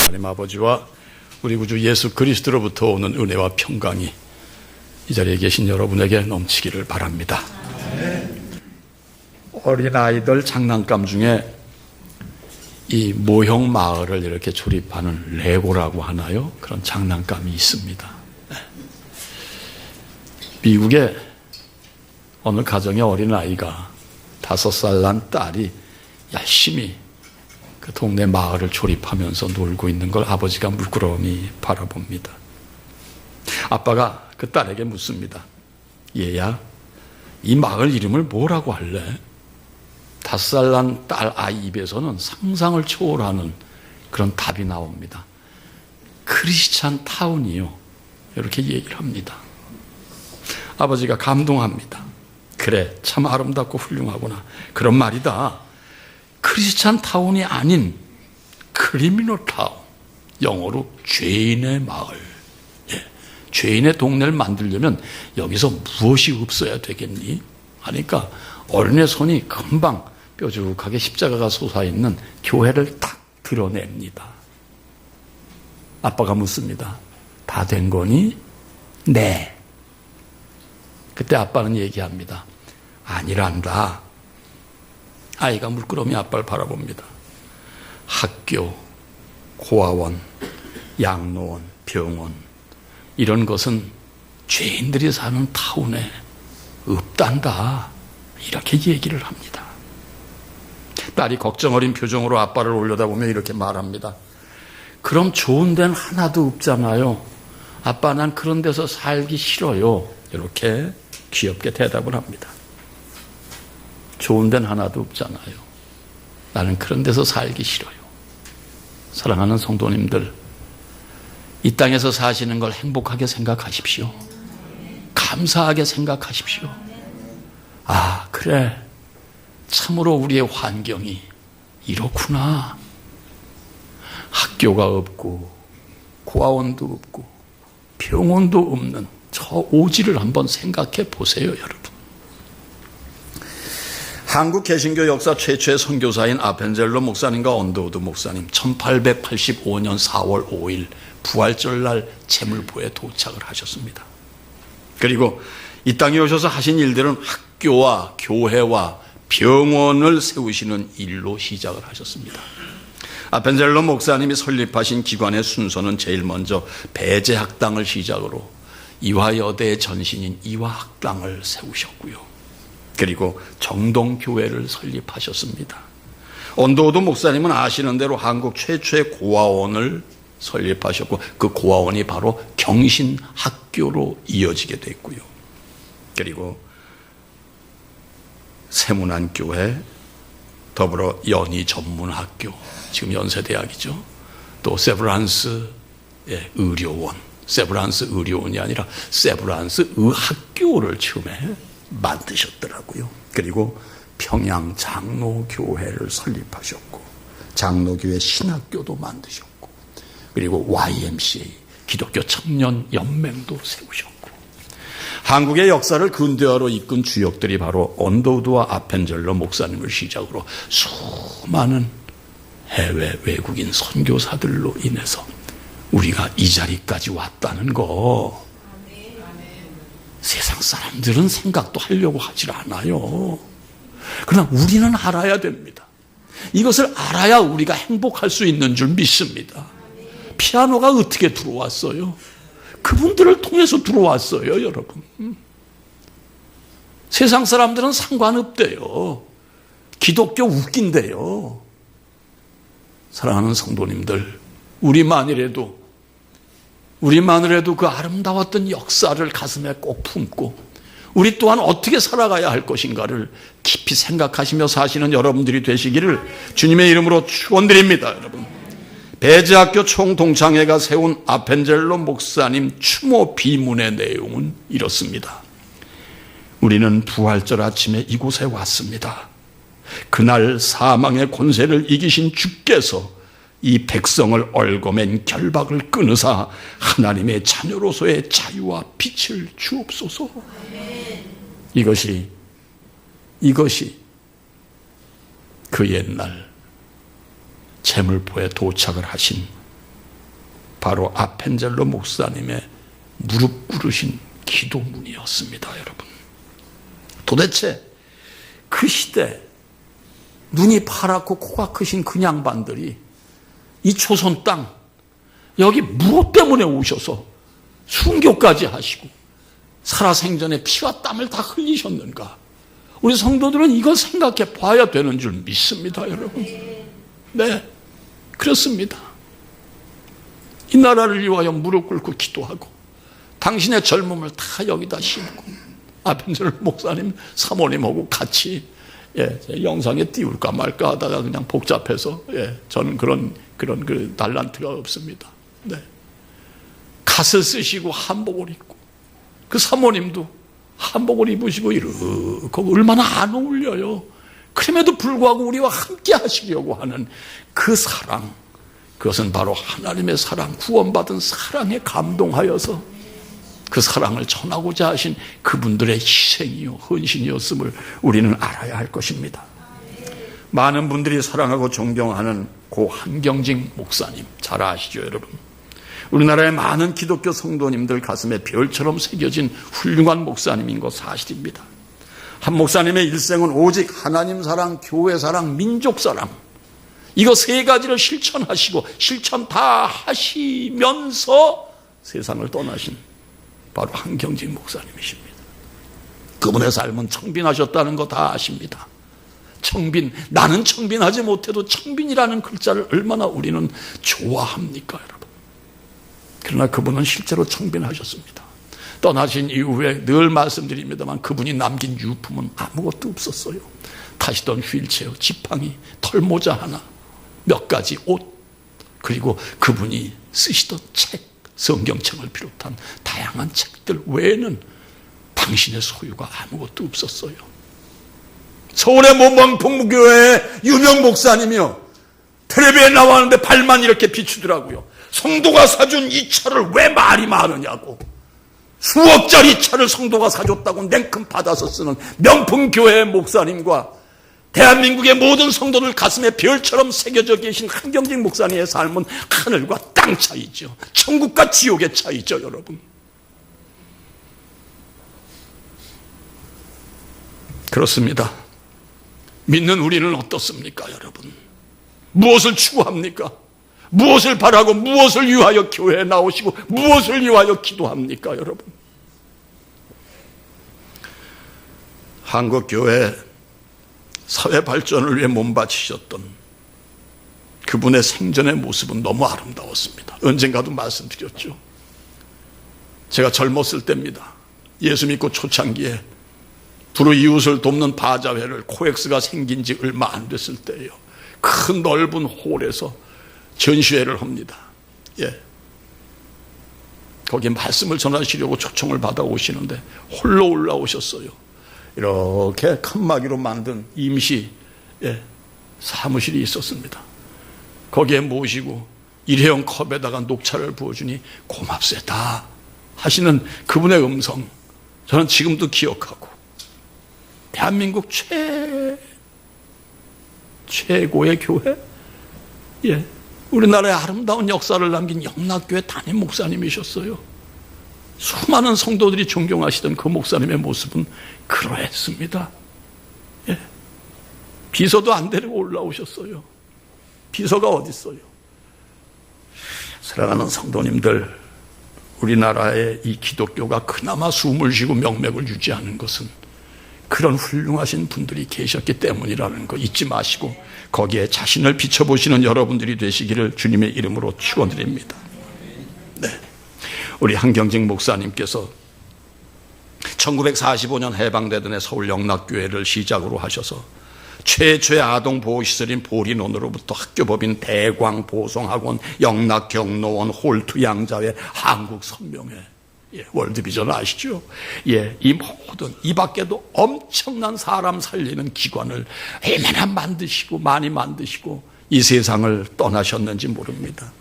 하나님 아버지와 우리 구주 예수 그리스도로부터 오는 은혜와 평강이 이 자리에 계신 여러분에게 넘치기를 바랍니다. 어린아이들 장난감 중에 이 모형 마을을 이렇게 조립하는 레고라고 하나요? 그런 장난감이 있습니다. 미국의 어느 가정의 어린아이가 5살 난 딸이 열심히 그 동네 마을을 조립하면서 놀고 있는 걸 아버지가 물끄러미 바라봅니다. 아빠가 그 딸에게 묻습니다. 얘야, 이 마을 이름을 뭐라고 할래? 5살 난 딸 아이 입에서는 상상을 초월하는 그런 답이 나옵니다. 크리스찬 타운이요. 이렇게 얘기를 합니다. 아버지가 감동합니다. 그래, 참 아름답고 훌륭하구나. 그런 말이다. 크리스찬 타운이 아닌 크리미널 타운, 영어로 죄인의 마을. 죄인의 동네를 만들려면 여기서 무엇이 없어야 되겠니? 하니까 어른의 손이 금방 뾰족하게 십자가가 솟아있는 교회를 딱 드러냅니다. 아빠가 묻습니다. 다 된 거니? 네. 그때 아빠는 얘기합니다. 아니란다. 아이가 물끄러미 아빠를 바라봅니다. 학교, 고아원, 양로원, 병원, 이런 것은 죄인들이 사는 타운에 없단다. 이렇게 얘기를 합니다. 딸이 걱정 어린 표정으로 아빠를 올려다보며 이렇게 말합니다. 그럼 좋은 데는 하나도 없잖아요. 아빠, 난 그런 데서 살기 싫어요. 이렇게 귀엽게 대답을 합니다. 좋은 데는 하나도 없잖아요. 나는 그런 데서 살기 싫어요. 사랑하는 성도님들, 이 땅에서 사시는 걸 행복하게 생각하십시오. 감사하게 생각하십시오. 아, 그래. 참으로 우리의 환경이 이렇구나. 학교가 없고 고아원도 없고 병원도 없는 저 오지를 한번 생각해 보세요, 여러분. 한국 개신교 역사 최초의 선교사인 아펜젤로 목사님과 언더우드 목사님 1885년 4월 5일 부활절날 제물포에 도착을 하셨습니다. 그리고 이 땅에 오셔서 하신 일들은 학교와 교회와 병원을 세우시는 일로 시작을 하셨습니다. 아펜젤로 목사님이 설립하신 기관의 순서는 제일 먼저 배제학당을 시작으로 이화여대의 전신인 이화학당을 세우셨고요. 그리고 정동교회를 설립하셨습니다. 언더우드 목사님은 아시는 대로 한국 최초의 고아원을 설립하셨고 그 고아원이 바로 경신학교로 이어지게 됐고요. 그리고 세문안교회, 더불어 연희전문학교, 지금 연세대학이죠. 또 세브란스 의료원, 세브란스 의료원이 아니라 세브란스 의학교를 처음에 만드셨더라고요. 그리고 평양 장로교회를 설립하셨고 장로교회 신학교도 만드셨고 그리고 YMCA 기독교 청년 연맹도 세우셨고 한국의 역사를 근대화로 이끈 주역들이 바로 언더우드와 아펜젤로 목사님을 시작으로 수많은 해외 외국인 선교사들로 인해서 우리가 이 자리까지 왔다는 거 세상 사람들은 생각도 하려고 하질 않아요. 그러나 우리는 알아야 됩니다. 이것을 알아야 우리가 행복할 수 있는 줄 믿습니다. 피아노가 어떻게 들어왔어요? 그분들을 통해서 들어왔어요, 여러분. 세상 사람들은 상관없대요. 기독교 웃긴대요. 사랑하는 성도님들, 우리만이라도 그 아름다웠던 역사를 가슴에 꼭 품고 우리 또한 어떻게 살아가야 할 것인가를 깊이 생각하시며 사시는 여러분들이 되시기를 주님의 이름으로 축원드립니다. 여러분, 배제학교 총동창회가 세운 아펜젤로 목사님 추모 비문의 내용은 이렇습니다. 우리는 부활절 아침에 이곳에 왔습니다. 그날 사망의 권세를 이기신 주께서 이 백성을 얽어맨 결박을 끊으사 하나님의 자녀로서의 자유와 빛을 주옵소서. 이것이 그 옛날 제물포에 도착을 하신 바로 아펜젤로 목사님의 무릎 꿇으신 기도문이었습니다, 여러분. 도대체 그 시대 눈이 파랗고 코가 크신 그 양반들이 이 조선 땅 여기 무엇 때문에 오셔서 순교까지 하시고 살아생전에 피와 땀을 다 흘리셨는가? 우리 성도들은 이걸 생각해 봐야 되는 줄 믿습니다, 여러분. 네, 그렇습니다. 이 나라를 위하여 무릎 꿇고 기도하고 당신의 젊음을 다 여기다 심고 아펜젤로 목사님 사모님하고 같이 영상에 띄울까 말까 하다가 그냥 복잡해서 저는 그런 그 달란트가 없습니다. 네. 갓을 쓰시고 한복을 입고 그 사모님도 한복을 입으시고 이러고 얼마나 안 어울려요. 그럼에도 불구하고 우리와 함께 하시려고 하는 그 사랑, 그것은 바로 하나님의 사랑, 구원받은 사랑에 감동하여서 그 사랑을 전하고자 하신 그분들의 희생이요 헌신이었음을 우리는 알아야 할 것입니다. 많은 분들이 사랑하고 존경하는 고 한경직 목사님 잘 아시죠, 여러분? 우리나라의 많은 기독교 성도님들 가슴에 별처럼 새겨진 훌륭한 목사님인 것 사실입니다. 한 목사님의 일생은 오직 하나님 사랑, 교회 사랑, 민족 사랑, 이거 세 가지를 실천하시고 실천 다 하시면서 세상을 떠나신 바로 한경직 목사님이십니다. 그분의 삶은 청빈하셨다는 거 다 아십니다. 청빈, 나는 청빈하지 못해도 청빈이라는 글자를 얼마나 우리는 좋아합니까, 여러분? 그러나 그분은 실제로 청빈하셨습니다. 떠나신 이후에 늘 말씀드립니다만 그분이 남긴 유품은 아무것도 없었어요. 타시던 휠체어, 지팡이, 털모자 하나, 몇 가지 옷, 그리고 그분이 쓰시던 책, 성경책을 비롯한 다양한 책들 외에는 당신의 소유가 아무것도 없었어요. 서울의 모방폭무교회의 유명 목사님이요, 텔레비에 나왔는데 발만 이렇게 비추더라고요. 성도가 사준 이 차를 왜 말이 많으냐고. 수억짜리 차를 성도가 사줬다고 냉큼 받아서 쓰는 명품교회의 목사님과 대한민국의 모든 성도들 가슴에 별처럼 새겨져 계신 한경직 목사님의 삶은 하늘과 땅 차이죠. 천국과 지옥의 차이죠, 여러분. 그렇습니다. 믿는 우리는 어떻습니까, 여러분? 무엇을 추구합니까? 무엇을 바라고 무엇을 위하여 교회에 나오시고 무엇을 위하여 기도합니까, 여러분? 한국교회 사회 발전을 위해 몸바치셨던 그분의 생전의 모습은 너무 아름다웠습니다. 언젠가도 말씀드렸죠. 제가 젊었을 때입니다. 예수 믿고 초창기에 두루 이웃을 돕는 바자회를 코엑스가 생긴 지 얼마 안 됐을 때예요. 큰 넓은 홀에서 전시회를 합니다. 거기에 말씀을 전하시려고 초청을 받아 오시는데 홀로 올라오셨어요. 이렇게 칸막이로 만든 임시 사무실이 있었습니다. 거기에 모시고 일회용 컵에다가 녹차를 부어주니 고맙세다 하시는 그분의 음성, 저는 지금도 기억하고, 대한민국 최고의 교회, 우리나라의 아름다운 역사를 남긴 영락교회 담임 목사님이셨어요. 수많은 성도들이 존경하시던 그 목사님의 모습은 그러했습니다. 비서도 안 데리고 올라오셨어요. 비서가 어디 있어요? 사랑하는 성도님들, 우리나라의 이 기독교가 그나마 숨을 쉬고 명맥을 유지하는 것은 그런 훌륭하신 분들이 계셨기 때문이라는 거 잊지 마시고 거기에 자신을 비춰보시는 여러분들이 되시기를 주님의 이름으로 축원드립니다. 네, 우리 한경직 목사님께서 1945년 해방되던 해 서울 영락교회를 시작으로 하셔서 최초의 아동보호시설인 보리논으로부터 학교법인 대광 보성학원, 영락경로원, 홀투 양자회, 한국선명회, 월드비전 아시죠? 이 모든, 이 밖에도 엄청난 사람 살리는 기관을 얼마나 만드시고 많이 만드시고 이 세상을 떠나셨는지 모릅니다.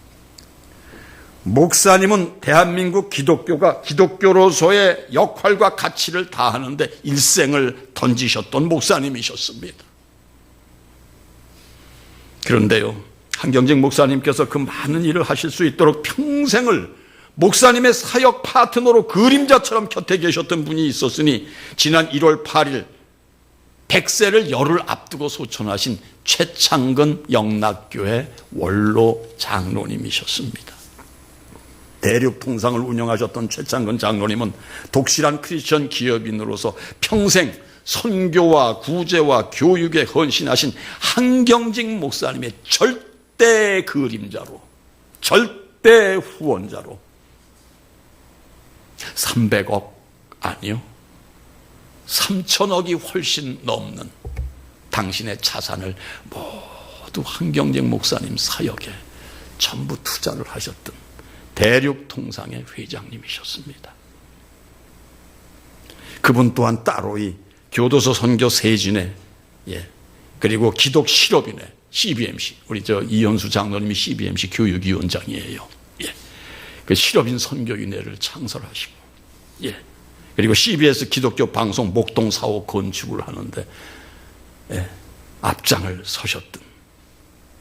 목사님은 대한민국 기독교가 기독교로서의 역할과 가치를 다하는데 일생을 던지셨던 목사님이셨습니다. 그런데요, 한경직 목사님께서 그 많은 일을 하실 수 있도록 평생을 목사님의 사역 파트너로 그림자처럼 곁에 계셨던 분이 있었으니 지난 1월 8일 100세를 열흘 앞두고 소천하신 최창근 영락교회 원로 장로님이셨습니다. 대륙통상을 운영하셨던 최창근 장로님은 독실한 크리스천 기업인으로서 평생 선교와 구제와 교육에 헌신하신 한경직 목사님의 절대 그림자로, 절대 후원자로 300억 아니요 3천억이 훨씬 넘는 당신의 자산을 모두 한경직 목사님 사역에 전부 투자를 하셨던 대륙통상의 회장님이셨습니다. 그분 또한 따로 이 교도소 선교 세진회, 그리고 기독 실업인회 CBMC, 우리 이현수 장로님이 CBMC 교육위원장이에요. 그 실업인 선교인회를 창설하시고, 그리고 CBS 기독교 방송 목동 4호 건축을 하는데 앞장을 서셨던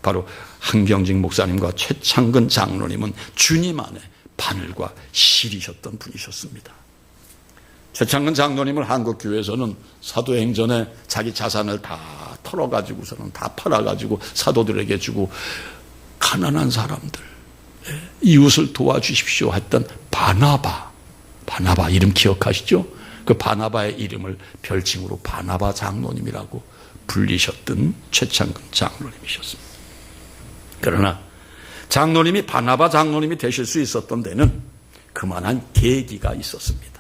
바로 한경직 목사님과 최창근 장로님은 주님 안에 바늘과 실이셨던 분이셨습니다. 최창근 장로님을 한국교회에서는 사도행전에 자기 자산을 다 털어가지고서는 다 팔아가지고 사도들에게 주고 가난한 사람들, 이웃을 도와주십시오 했던 바나바 이름 기억하시죠? 그 바나바의 이름을 별칭으로 바나바 장로님이라고 불리셨던 최창근 장로님이셨습니다. 그러나 장로님이 바나바 장로님이 되실 수 있었던 데는 그만한 계기가 있었습니다.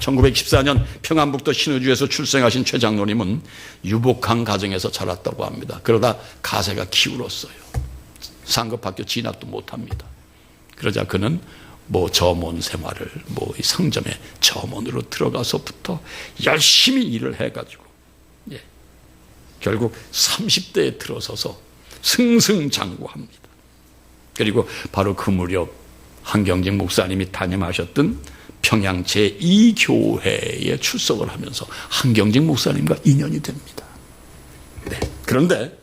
1914년 평안북도 신의주에서 출생하신 최 장로님은 유복한 가정에서 자랐다고 합니다. 그러다 가세가 기울었어요. 상급학교 진학도 못합니다. 그러자 그는 점원 생활을 상점에 점원으로 들어가서부터 열심히 일을 해가지고 결국 30대에 들어서서 승승장구합니다. 그리고 바로 그 무렵 한경직 목사님이 담임하셨던 평양 제2교회에 출석을 하면서 한경직 목사님과 인연이 됩니다. 그런데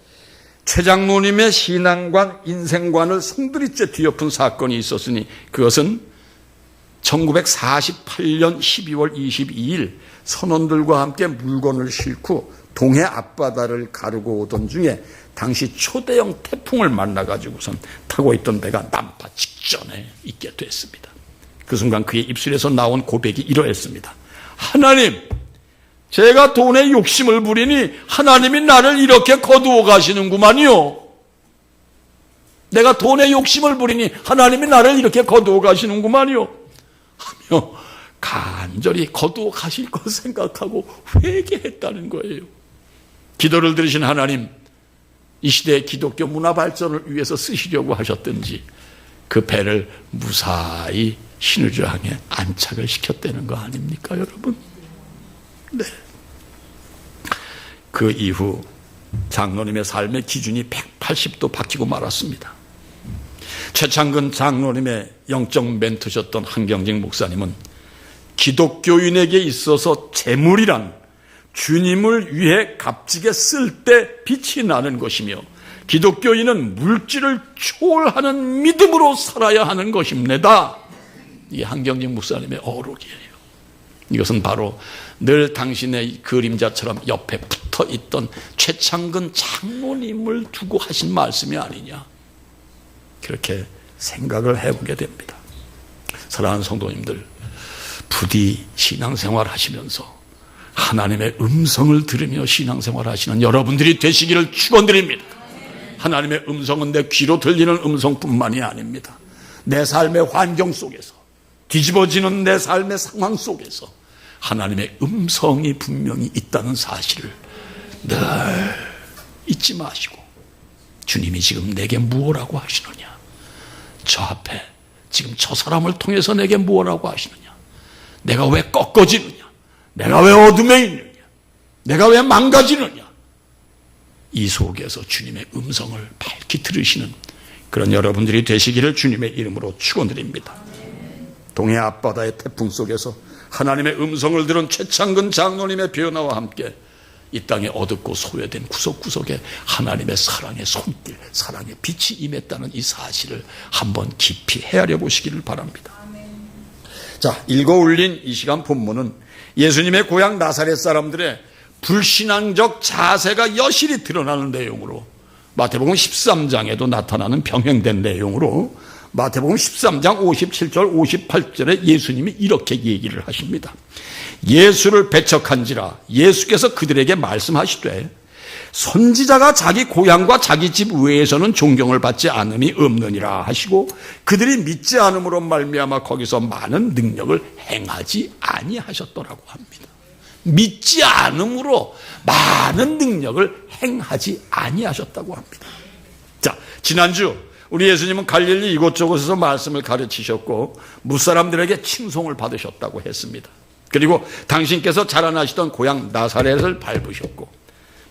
최 장로님의 신앙관, 인생관을 송두리째 뒤엎은 사건이 있었으니 그것은 1948년 12월 22일 선원들과 함께 물건을 싣고 동해 앞바다를 가르고 오던 중에 당시 초대형 태풍을 만나가지고선 타고 있던 배가 난파 직전에 있게 됐습니다. 그 순간 그의 입술에서 나온 고백이 이러했습니다. 하나님, 제가 돈에 욕심을 부리니 하나님이 나를 이렇게 거두어 가시는구만요. 내가 돈에 욕심을 부리니 하나님이 나를 이렇게 거두어 가시는구만요. 하며 간절히 거두어 가실 것 생각하고 회개했다는 거예요. 기도를 들으신 하나님, 이 시대의 기독교 문화 발전을 위해서 쓰시려고 하셨든지 그 배를 무사히 신의주항에 안착을 시켰다는 거 아닙니까, 여러분? 네. 그 이후 장로님의 삶의 기준이 180도 바뀌고 말았습니다. 최창근 장로님의 영적 멘토셨던 한경직 목사님은 기독교인에게 있어서 재물이란 주님을 위해 값지게 쓸 때 빛이 나는 것이며 기독교인은 물질을 초월하는 믿음으로 살아야 하는 것입니다. 이게 한경직 목사님의 어록이에요. 이것은 바로 늘 당신의 그림자처럼 옆에 붙어 있던 최창근 장로님을 두고 하신 말씀이 아니냐, 그렇게 생각을 해보게 됩니다. 사랑하는 성도님들, 부디 신앙생활 하시면서 하나님의 음성을 들으며 신앙생활 하시는 여러분들이 되시기를 축원드립니다. 하나님의 음성은 내 귀로 들리는 음성뿐만이 아닙니다. 내 삶의 환경 속에서, 뒤집어지는 내 삶의 상황 속에서 하나님의 음성이 분명히 있다는 사실을 늘 잊지 마시고, 주님이 지금 내게 무엇라고 하시느냐, 저 앞에 지금 저 사람을 통해서 내게 무엇라고 하시느냐, 내가 왜 꺾어지느냐, 내가 왜 어둠에 있느냐, 내가 왜 망가지느냐, 이 속에서 주님의 음성을 밝히 들으시는 그런 여러분들이 되시기를 주님의 이름으로 축원드립니다. 동해 앞바다의 태풍 속에서 하나님의 음성을 들은 최창근 장로님의 변화와 함께 이 땅에 어둡고 소외된 구석구석에 하나님의 사랑의 손길, 사랑의 빛이 임했다는 이 사실을 한번 깊이 헤아려 보시기를 바랍니다. 자, 읽어 올린 이 시간 본문은 예수님의 고향 나사렛 사람들의 불신앙적 자세가 여실히 드러나는 내용으로, 마태복음 13장에도 나타나는 병행된 내용으로 마태복음 13장 57절 58절에 예수님이 이렇게 얘기를 하십니다. 예수를 배척한지라 예수께서 그들에게 말씀하시되 선지자가 자기 고향과 자기 집 외에서는 존경을 받지 않음이 없느니라 하시고 그들이 믿지 않음으로 말미암아 거기서 많은 능력을 행하지 아니하셨더라고 합니다. 믿지 않음으로 많은 능력을 행하지 아니하셨다고 합니다. 자, 지난주 우리 예수님은 갈릴리 이곳저곳에서 말씀을 가르치셨고 무사람들에게 칭송을 받으셨다고 했습니다. 그리고 당신께서 자라나시던 고향 나사렛을 밟으셨고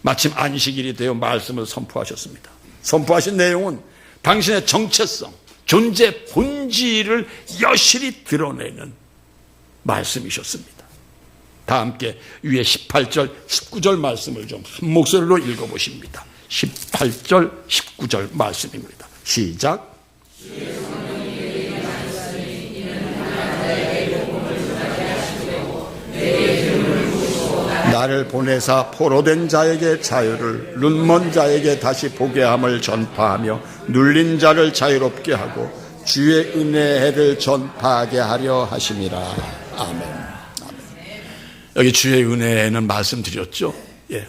마침 안식일이 되어 말씀을 선포하셨습니다. 선포하신 내용은 당신의 정체성, 존재 본질을 여실히 드러내는 말씀이셨습니다. 다 함께 위에 18절, 19절 말씀을 좀 한 목소리로 읽어보십니다. 18절, 19절 말씀입니다. 시작. 나를 보내사 포로된 자에게 자유를, 눈먼 자에게 다시 보게 함을 전파하며 눌린 자를 자유롭게 하고 주의 은혜의 해를 전파하게 하려 하심이라. 아멘. 아멘. 여기 주의 은혜는 말씀드렸죠.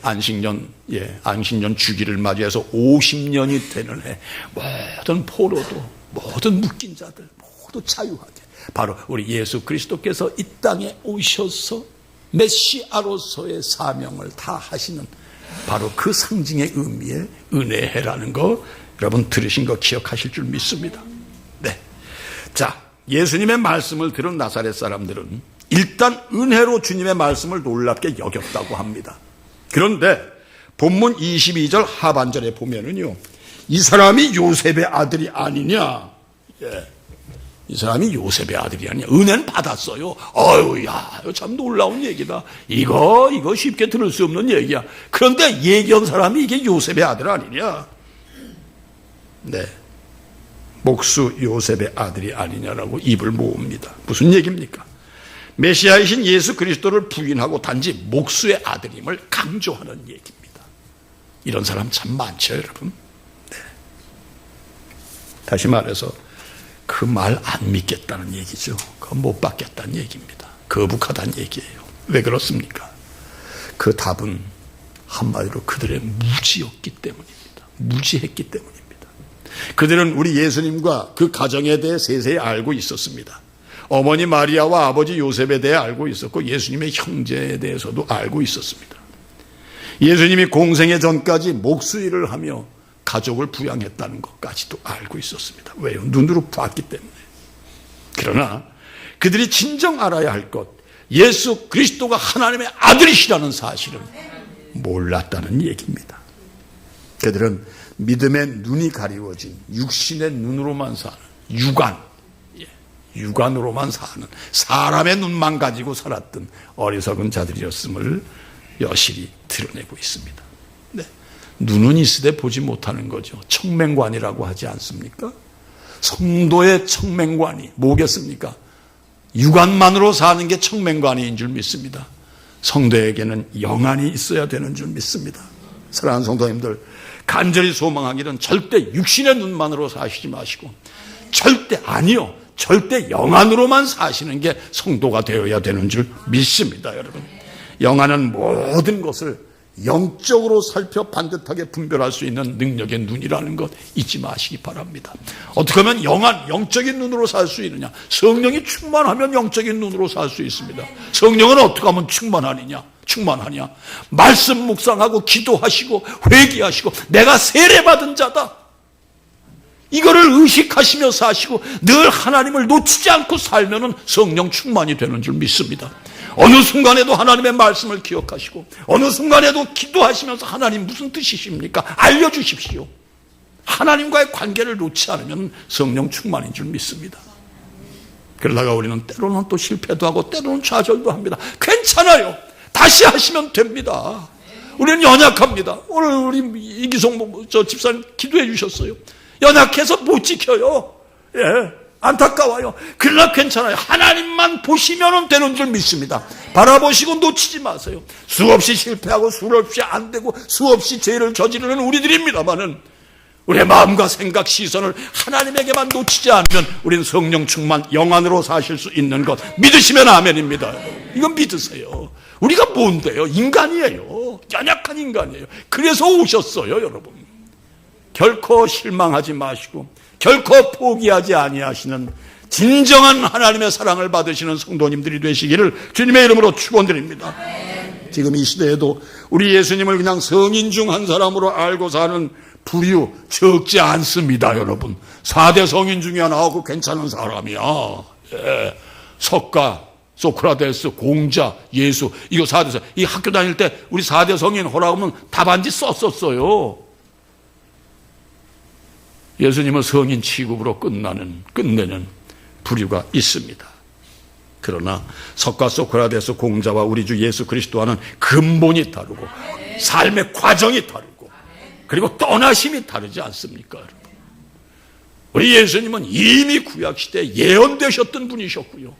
안식년 주기를 맞이해서 50년이 되는 해, 모든 포로도, 모든 묶인 자들 모두 자유하게, 바로 우리 예수 그리스도께서 이 땅에 오셔서 메시아로서의 사명을 다 하시는 바로 그 상징의 의미의 은혜해라는 거 여러분 들으신 거 기억하실 줄 믿습니다. 네. 자, 예수님의 말씀을 들은 나사렛 사람들은 일단 은혜로 주님의 말씀을 놀랍게 여겼다고 합니다. 그런데 본문 22절 하반절에 보면은요, 이 사람이 요셉의 아들이 아니냐? 이 사람이 요셉의 아들이 아니냐? 은혜는 받았어요. 야, 참 놀라운 얘기다. 이거 쉽게 들을 수 없는 얘기야. 그런데 얘기한 사람이 이게 요셉의 아들 아니냐? 네. 목수 요셉의 아들이 아니냐라고 입을 모읍니다. 무슨 얘기입니까? 메시아이신 예수 그리스도를 부인하고 단지 목수의 아들임을 강조하는 얘기입니다. 이런 사람 참 많죠, 여러분. 네. 다시 말해서 그 말 안 믿겠다는 얘기죠. 그건 못 받겠다는 얘기입니다. 거북하다는 얘기예요. 왜 그렇습니까? 그 답은 한마디로 그들의 무지였기 때문입니다. 무지했기 때문입니다. 그들은 우리 예수님과 그 가정에 대해 세세히 알고 있었습니다. 어머니 마리아와 아버지 요셉에 대해 알고 있었고 예수님의 형제에 대해서도 알고 있었습니다. 예수님이 공생의 전까지 목수 일을 하며 가족을 부양했다는 것까지도 알고 있었습니다. 왜요? 눈으로 봤기 때문에. 그러나 그들이 진정 알아야 할 것, 예수 그리스도가 하나님의 아들이시라는 사실은 몰랐다는 얘기입니다. 그들은 믿음의 눈이 가리워진 육신의 눈으로만 사는 육안으로만 사는 사람의 눈만 가지고 살았던 어리석은 자들이었음을 여실히 드러내고 있습니다. 네. 눈은 있으되 보지 못하는 거죠. 청맹관이라고 하지 않습니까? 성도의 청맹관이 뭐겠습니까? 육안만으로 사는 게 청맹관인 줄 믿습니다. 성도에게는 영안이 있어야 되는 줄 믿습니다. 사랑하는 성도님들, 간절히 소망하기는 절대 육신의 눈만으로 사시지 마시고 절대 영안으로만 사시는 게 성도가 되어야 되는 줄 믿습니다. 여러분, 영안은 모든 것을 영적으로 살펴 반듯하게 분별할 수 있는 능력의 눈이라는 것 잊지 마시기 바랍니다. 어떻게 하면 영적인 눈으로 살 수 있느냐? 성령이 충만하면 영적인 눈으로 살 수 있습니다. 성령은 어떻게 하면 충만하냐? 말씀 묵상하고 기도하시고 회개하시고 내가 세례받은 자다, 이거를 의식하시며 사시고 늘 하나님을 놓치지 않고 살면은 성령 충만이 되는 줄 믿습니다. 어느 순간에도 하나님의 말씀을 기억하시고 어느 순간에도 기도하시면서 하나님 무슨 뜻이십니까? 알려주십시오. 하나님과의 관계를 놓지 않으면 성령 충만인 줄 믿습니다. 그러다가 우리는 때로는 또 실패도 하고 때로는 좌절도 합니다. 괜찮아요. 다시 하시면 됩니다. 우리는 연약합니다. 오늘 우리 이기송 집사님 기도해 주셨어요. 연약해서 못 지켜요. 예, 안타까워요. 그러나 괜찮아요. 하나님만 보시면 되는 줄 믿습니다. 바라보시고 놓치지 마세요. 수없이 실패하고 수없이 안 되고 수없이 죄를 저지르는 우리들입니다만은 우리의 마음과 생각, 시선을 하나님에게만 놓치지 않으면 우리는 성령 충만 영안으로 사실 수 있는 것 믿으시면 아멘입니다. 이건 믿으세요. 우리가 뭔데요? 인간이에요. 연약한 인간이에요. 그래서 오셨어요, 여러분. 결코 실망하지 마시고 결코 포기하지 아니하시는 진정한 하나님의 사랑을 받으시는 성도님들이 되시기를 주님의 이름으로 축원드립니다. 지금 이 시대에도 우리 예수님을 그냥 성인 중 한 사람으로 알고 사는 부류 적지 않습니다, 여러분. 4대 성인 중에 하나하고 괜찮은 사람이야. 예. 석가, 소크라테스, 공자, 예수, 이거 4대 성인. 이 학교 다닐 때 우리 4대 성인 호라고 하면 답안지 썼었어요. 예수님은 성인 취급으로 끝내는 부류가 있습니다. 그러나 석가, 소크라테스, 공자와 우리 주 예수 그리스도와는 근본이 다르고 삶의 과정이 다르고 그리고 떠나심이 다르지 않습니까, 여러분? 우리 예수님은 이미 구약시대에 예언되셨던 분이셨고요.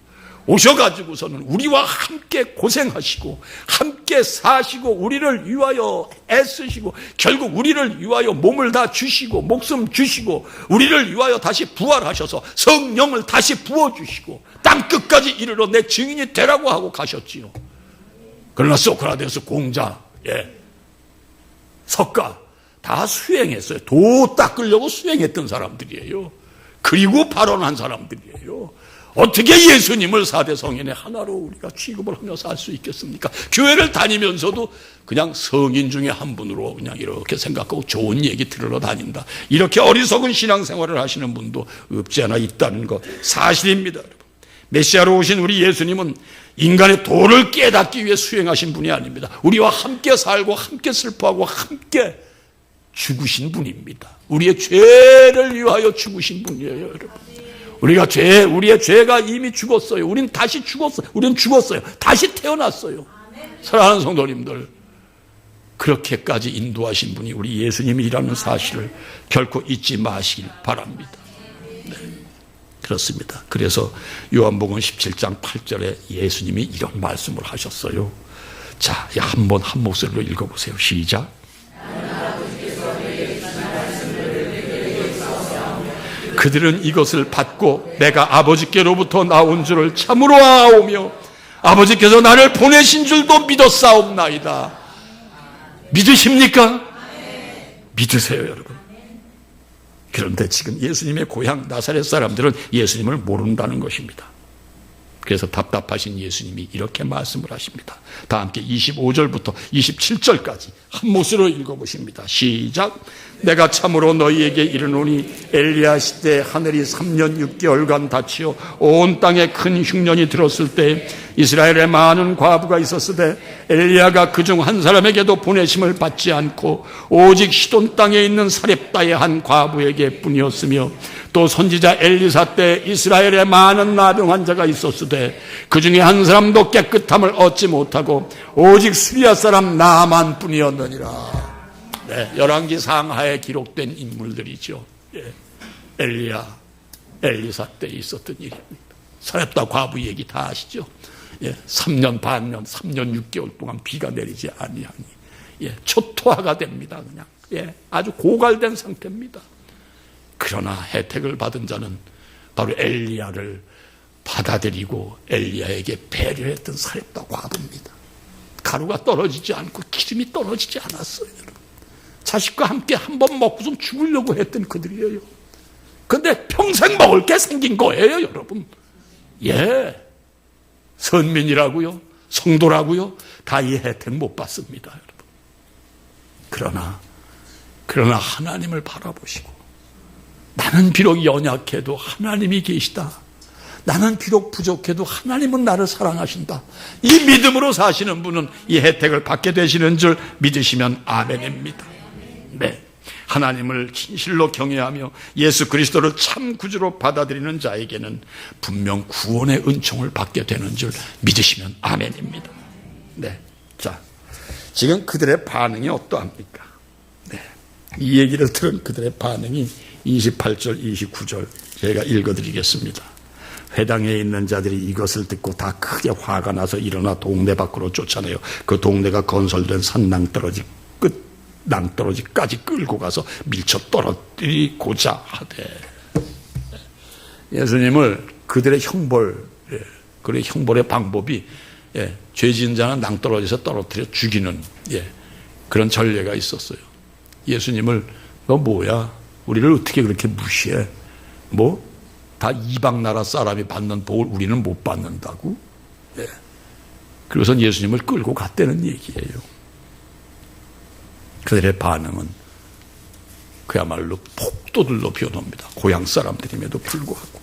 오셔가지고서는 우리와 함께 고생하시고 함께 사시고 우리를 위하여 애쓰시고 결국 우리를 위하여 몸을 다 주시고 목숨 주시고 우리를 위하여 다시 부활하셔서 성령을 다시 부어주시고 땅끝까지 이르러 내 증인이 되라고 하고 가셨지요. 그러나 소크라테스, 공자, 석가 다 수행했어요. 도 닦으려고 수행했던 사람들이에요. 그리고 발언한 사람들이에요. 어떻게 예수님을 4대 성인의 하나로 우리가 취급을 하며 살 수 있겠습니까? 교회를 다니면서도 그냥 성인 중에 한 분으로 그냥 이렇게 생각하고 좋은 얘기 들으러 다닌다. 이렇게 어리석은 신앙생활을 하시는 분도 없지 않아 있다는 것 사실입니다. 여러분. 메시아로 오신 우리 예수님은 인간의 도를 깨닫기 위해 수행하신 분이 아닙니다. 우리와 함께 살고 함께 슬퍼하고 함께 죽으신 분입니다. 우리의 죄를 위하여 죽으신 분이에요, 여러분. 우리의 죄가 이미 죽었어요. 우린 다시 죽었어요. 우린 죽었어요. 다시 태어났어요. 사랑하는 성도님들, 그렇게까지 인도하신 분이 우리 예수님이라는 사실을 결코 잊지 마시길 바랍니다. 네. 그렇습니다. 그래서 요한복음 17장 8절에 예수님이 이런 말씀을 하셨어요. 자, 한번 한 목소리로 읽어보세요. 시작. 그들은 이것을 받고 내가 아버지께로부터 나온 줄을 참으로 아오며 아버지께서 나를 보내신 줄도 믿었사옵나이다. 믿으십니까? 믿으세요, 여러분. 그런데 지금 예수님의 고향 나사렛 사람들은 예수님을 모른다는 것입니다. 그래서 답답하신 예수님이 이렇게 말씀을 하십니다. 다 함께 25절부터 27절까지 한 목소리로 읽어보십니다. 시작. 내가 참으로 너희에게 이르노니 엘리야 시대에 하늘이 3년 6개월간 닫히어 온 땅에 큰 흉년이 들었을 때 이스라엘에 많은 과부가 있었으되 엘리야가 그중 한 사람에게도 보내심을 받지 않고 오직 시돈 땅에 있는 사렙다의 한 과부에게 뿐이었으며 또 선지자 엘리사 때 이스라엘에 많은 나병 환자가 있었으되 그중에 한 사람도 깨끗함을 얻지 못하고 오직 스리야 사람 나만 뿐이었느니라. 네, 열왕기 상하에 기록된 인물들이죠. 엘리야, 엘리사 때 있었던 일입니다. 사렙다 과부 얘기 다 아시죠? 3년 반년, 3년 6개월 동안 비가 내리지 아니하니 초토화가 됩니다. 그냥 아주 고갈된 상태입니다. 그러나 혜택을 받은 자는 바로 엘리야를 받아들이고 엘리야에게 배려했던 사렙다 과부입니다. 가루가 떨어지지 않고 기름이 떨어지지 않았어요. 자식과 함께 한 번 먹고서 죽으려고 했던 그들이에요. 그런데 평생 먹을 게 생긴 거예요, 여러분. 선민이라고요, 성도라고요, 다 이 혜택 못 받습니다, 여러분. 그러나 하나님을 바라보시고 나는 비록 연약해도 하나님이 계시다. 나는 비록 부족해도 하나님은 나를 사랑하신다. 이 믿음으로 사시는 분은 이 혜택을 받게 되시는 줄 믿으시면 아멘입니다. 네, 하나님을 진실로 경외하며 예수 그리스도를 참 구주로 받아들이는 자에게는 분명 구원의 은총을 받게 되는 줄 믿으시면 아멘입니다. 네, 자, 지금 그들의 반응이 어떠합니까? 네. 이 얘기를 들은 그들의 반응이 28절, 29절 제가 읽어드리겠습니다. 회당에 있는 자들이 이것을 듣고 다 크게 화가 나서 일어나 동네 밖으로 쫓아내요. 그 동네가 건설된 산 낭떠러지 끝 낭떠러지까지 끌고 가서 밀쳐 떨어뜨리고자 하되, 예수님을 그들의 형벌, 그의 형벌의 방법이 죄 지은 자는 낭떠러지에서 떨어뜨려 죽이는 그런 전례가 있었어요. 예수님을 너 뭐야? 우리를 어떻게 그렇게 무시해? 뭐? 다 이방 나라 사람이 받는 복을 우리는 못 받는다고? 그래서 예수님을 끌고 갔다는 얘기예요. 그들의 반응은 그야말로 폭도들로 변합니다. 고향 사람들임에도 불구하고.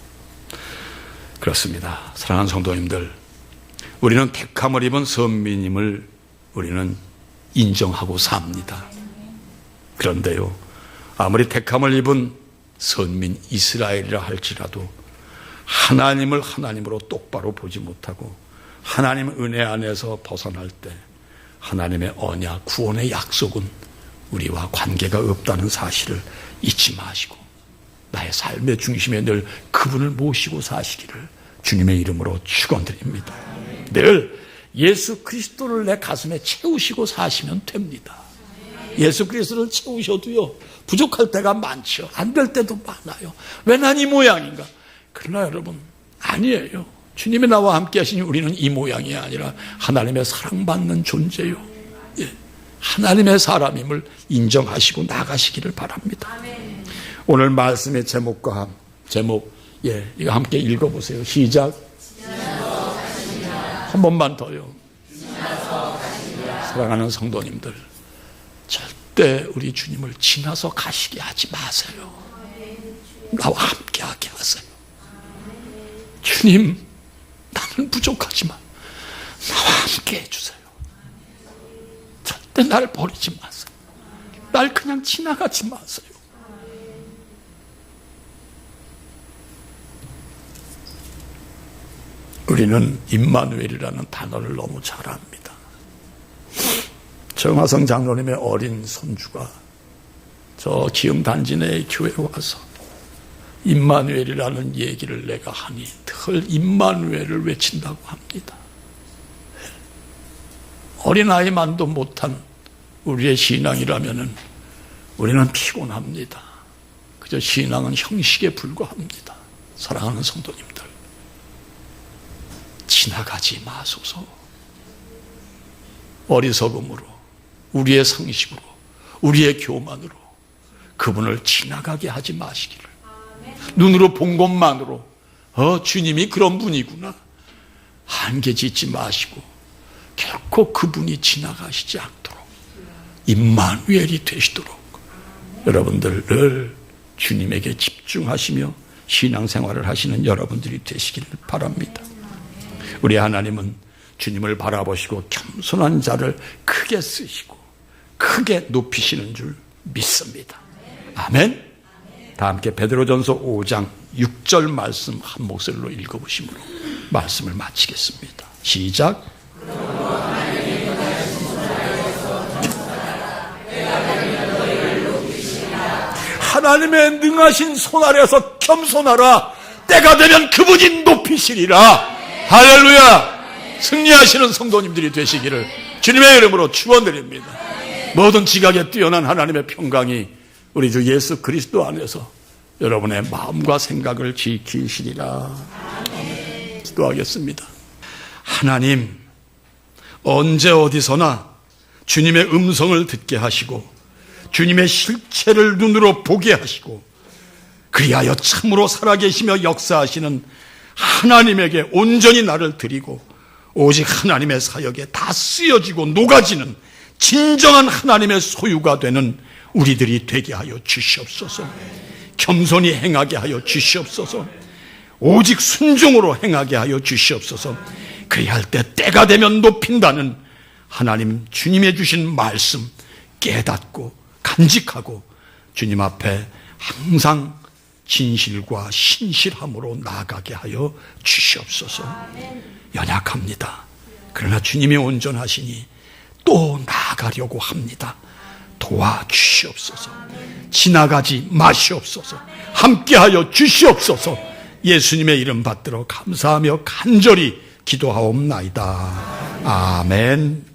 그렇습니다. 사랑하는 성도님들, 우리는 택함을 입은 선민임을 우리는 인정하고 삽니다. 그런데요, 아무리 택함을 입은 선민 이스라엘이라 할지라도 하나님을 하나님으로 똑바로 보지 못하고 하나님 은혜 안에서 벗어날 때 하나님의 언약, 구원의 약속은 우리와 관계가 없다는 사실을 잊지 마시고 나의 삶의 중심에 늘 그분을 모시고 사시기를 주님의 이름으로 축원드립니다. 늘 예수 그리스도를 내 가슴에 채우시고 사시면 됩니다. 예수 그리스도를 채우셔도요, 부족할 때가 많죠. 안 될 때도 많아요. 왜 난 이 모양인가? 그러나 여러분, 아니에요. 주님이 나와 함께 하시니 우리는 이 모양이 아니라 하나님의 사랑받는 존재요. 하나님의 사람임을 인정하시고 나가시기를 바랍니다. 오늘 말씀의 제목, 이거 함께 읽어보세요. 시작. 한 번만 더요. 사랑하는 성도님들, 절대 우리 주님을 지나서 가시게 하지 마세요. 나와 함께하게 하세요. 주님, 나는 부족하지만 나와 함께 해주세요. 절대 나를 버리지 마세요. 날 그냥 지나가지 마세요. 우리는 임마누엘이라는 단어를 너무 잘 압니다. 정화성 장로님의 어린 손주가 저 기흥 단지 내 교회에 와서 임마누엘이라는 얘기를 내가 하니 늘 임마누엘을 외친다고 합니다. 어린아이만도 못한 우리의 신앙이라면 우리는 피곤합니다. 그저 신앙은 형식에 불과합니다. 사랑하는 성도님들, 지나가지 마소서. 어리석음으로, 우리의 상식으로, 우리의 교만으로 그분을 지나가게 하지 마시기를. 눈으로 본 것만으로 주님이 그런 분이구나 한계 짓지 마시고 결코 그분이 지나가시지 않도록 임마누엘이 되시도록 여러분들 늘 주님에게 집중하시며 신앙생활을 하시는 여러분들이 되시기를 바랍니다. 우리 하나님은 주님을 바라보시고 겸손한 자를 크게 쓰시고 크게 높이시는 줄 믿습니다. 아멘. 다 함께 베드로전서 5장 6절 말씀 한 목소리로 읽어보심으로 말씀을 마치겠습니다. 시작. 하나님의 능하신 손 아래에서 겸손하라. 때가 되면 그분이 높이시리라. 할렐루야. 승리하시는 성도님들이 되시기를 주님의 이름으로 축원드립니다. 모든 지각에 뛰어난 하나님의 평강이 우리 주 예수 그리스도 안에서 여러분의 마음과 생각을 지키시리라. 기도하겠습니다. 하나님, 언제 어디서나 주님의 음성을 듣게 하시고 주님의 실체를 눈으로 보게 하시고 그리하여 참으로 살아계시며 역사하시는 하나님에게 온전히 나를 드리고 오직 하나님의 사역에 다 쓰여지고 녹아지는 진정한 하나님의 소유가 되는 우리들이 되게 하여 주시옵소서. 겸손히 행하게 하여 주시옵소서. 오직 순종으로 행하게 하여 주시옵소서. 그리할 때 때가 되면 높인다는 하나님 주님의 주신 말씀 깨닫고 간직하고 주님 앞에 항상 진실과 신실함으로 나아가게 하여 주시옵소서. 연약합니다. 그러나 주님이 온전하시니 또 나아가려고 합니다. 도와주시옵소서. 지나가지 마시옵소서. 함께하여 주시옵소서. 예수님의 이름 받들어 감사하며 간절히 기도하옵나이다. 아멘.